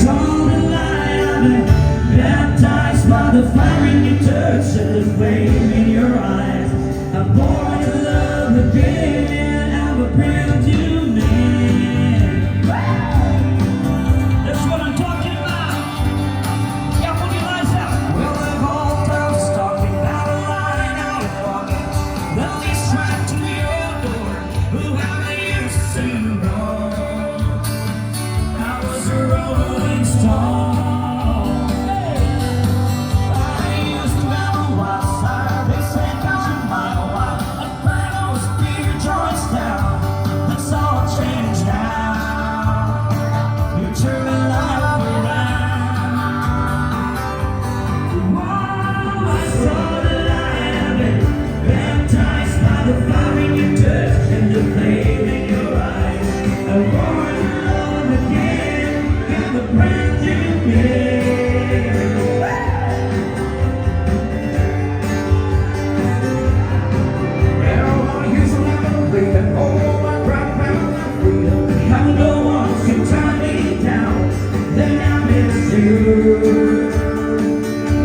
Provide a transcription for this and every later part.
saw the light, I've been baptized by the fire in your touch and the flame in your eyes. I'm born to love again, I'm a brand new man. That's what I'm talking about. Yeah, put your lights out. Well, they've all tough, talking out a line, out and walking. Let me strike to your door. Who have they used to know? I was a rolling stone.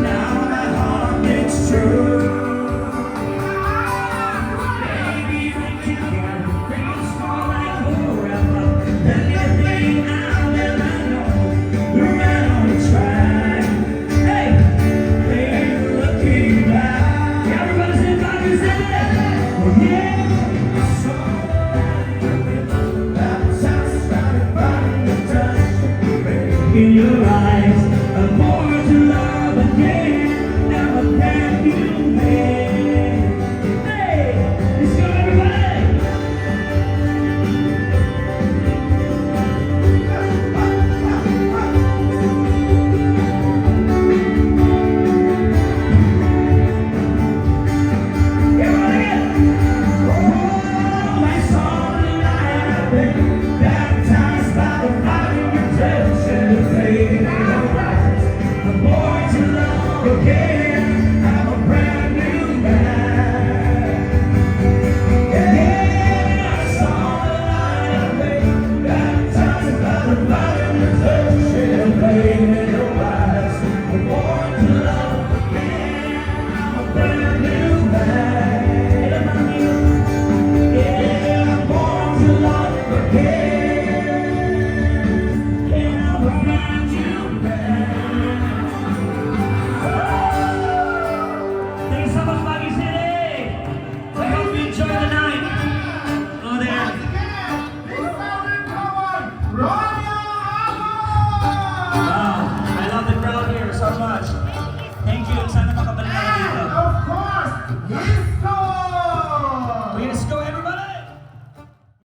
Now my heart gets true. Baby, you can things for like forever. Anything I'll ever know, you're right on the track. Hey, ain't looking back. Everybody say back and say that. Well, yeah. So that sounds like a body touch in your eyes.